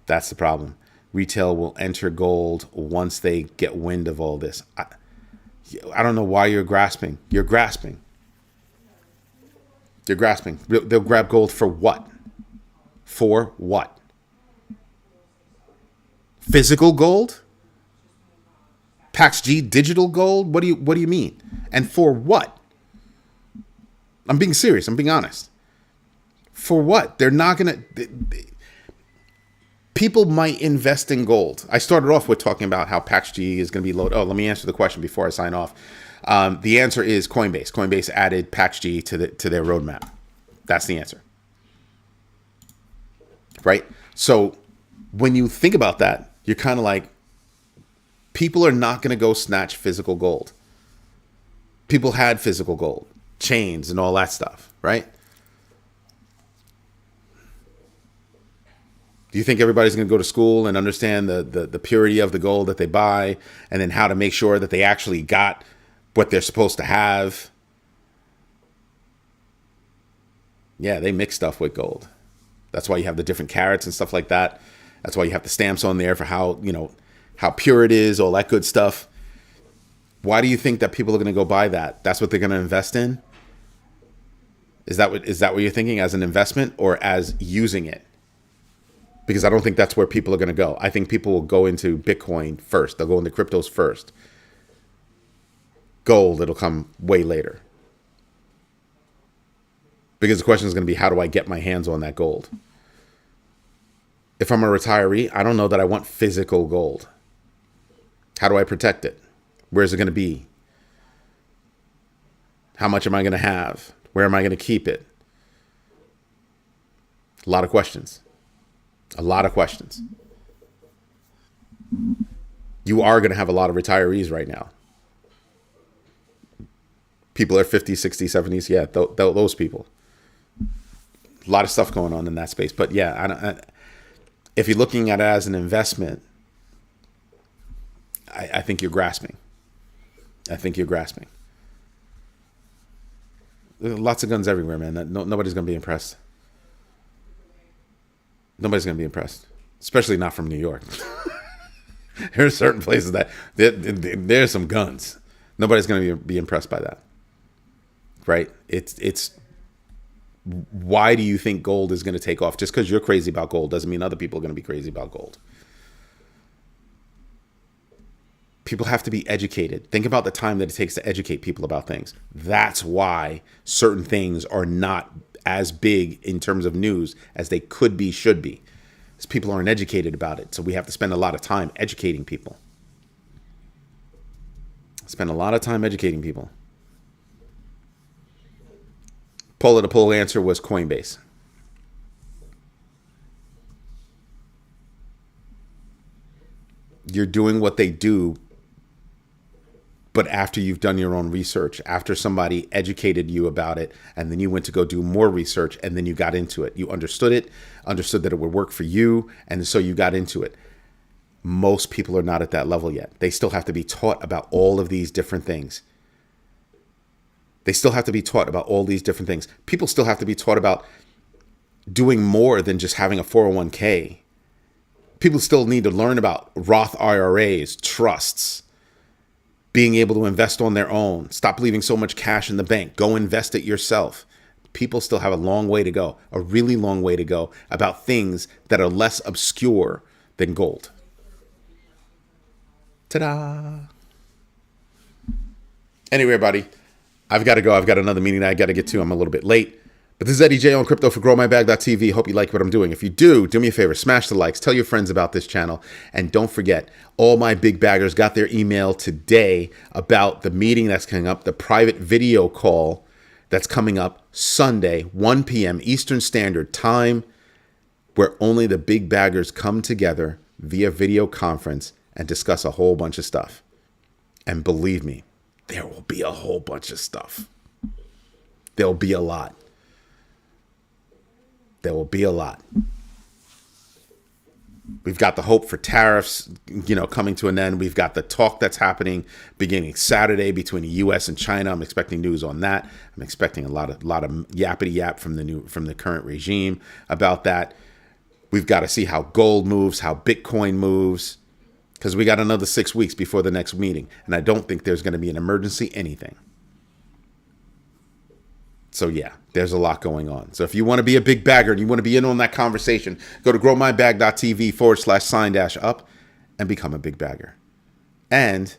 Speaker 1: That's the problem. Retail will enter gold once they get wind of all this. I don't know why you're grasping. You're grasping. They're grasping. They'll grab gold for what? For what? Physical gold? PaxG digital gold? What do you mean? And for what? I'm being serious. I'm being honest. For what? They're not going to... People might invest in gold. I started off with talking about how PaxG is going to be loaded. Oh, let me answer the question before I sign off. The answer is Coinbase. Coinbase added PaxG to their roadmap. That's the answer. Right? So when you think about that, you're kind of like, people are not going to go snatch physical gold. People had physical gold, chains and all that stuff, right? Do you think everybody's going to go to school and understand the purity of the gold that they buy, and then how to make sure that they actually got what they're supposed to have? Yeah, they mix stuff with gold. That's why you have the different carats and stuff like that. That's why you have the stamps on there for how, how pure it is, all that good stuff. Why do you think that people are going to go buy that? That's what they're going to invest in? Is that what you're thinking, as an investment or as using it? Because I don't think that's where people are going to go. I think people will go into Bitcoin first. They'll go into cryptos first. Gold, it'll come way later. Because the question is going to be, how do I get my hands on that gold? If I'm a retiree, I don't know that I want physical gold. How do I protect it? Where's it going to be? How much am I going to have? Where am I going to keep it? A lot of questions. A lot of questions. You are going to have a lot of retirees right now. People are 50s, 60s, 70s. Yeah, those people. A lot of stuff going on in that space. But yeah, if you're looking at it as an investment, I think you're grasping. I think you're grasping. There's lots of guns everywhere, man. Nobody's going to be impressed. Nobody's going to be impressed, especially not from New York. There are certain places that there's some guns. Nobody's going to be impressed by that, right? It's why do you think gold is going to take off? Just because you're crazy about gold doesn't mean other people are going to be crazy about gold. People have to be educated. Think about the time that it takes to educate people about things. That's why certain things are not as big in terms of news as they could be, should be. Because people aren't educated about it. So we have to spend a lot of time educating people. Spend a lot of time educating people. Poll of the poll answer was Coinbase. You're doing what they do, but after you've done your own research, after somebody educated you about it, and then you went to go do more research, and then you got into it. You understood it, understood that it would work for you, and so you got into it. Most people are not at that level yet. They still have to be taught about all of these different things. They still have to be taught about all these different things. People still have to be taught about doing more than just having a 401k. People still need to learn about Roth IRAs, trusts, being able to invest on their own. Stop leaving so much cash in the bank. Go invest it yourself. People still have a long way to go, a really long way to go about things that are less obscure than gold. Ta-da! Anyway, everybody, I've got to go. I've got another meeting that I got to get to. I'm a little bit late. But this is Eddie J on crypto for growmybag.tv. Hope you like what I'm doing. If you do me a favor, smash the likes, tell your friends about this channel, and don't forget, all my big baggers got their email today about the meeting that's coming up, the private video call that's coming up Sunday, 1 p.m. Eastern Standard Time, where only the big baggers come together via video conference and discuss a whole bunch of stuff. And believe me, there will be a whole bunch of stuff. There'll be a lot. There will be a lot. We've got the hope for tariffs, coming to an end. We've got the talk that's happening beginning Saturday between the U.S. and China. I'm expecting news on that. I'm expecting a lot of yappity yap from the current regime about that. We've got to see how gold moves, how Bitcoin moves, because we got another 6 weeks before the next meeting, and I don't think there's going to be an emergency anything. So yeah, there's a lot going on. So if you want to be a big bagger and you want to be in on that conversation, go to growmybag.tv/sign-up and become a big bagger. And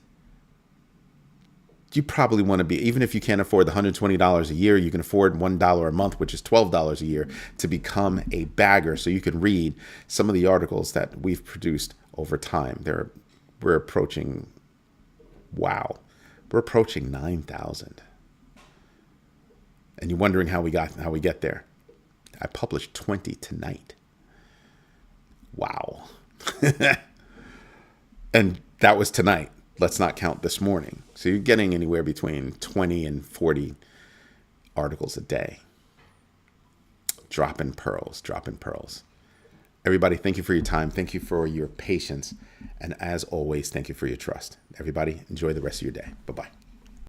Speaker 1: you probably want to be, even if you can't afford the $120 a year, you can afford $1 a month, which is $12 a year, to become a bagger. So you can read some of the articles that we've produced over time. We're approaching 9,000. And you're wondering how we get there. I published 20 tonight. Wow. And that was tonight. Let's not count this morning. So you're getting anywhere between 20 and 40 articles a day. Dropping pearls. Everybody, thank you for your time. Thank you for your patience. And as always, thank you for your trust. Everybody, enjoy the rest of your day. Bye-bye.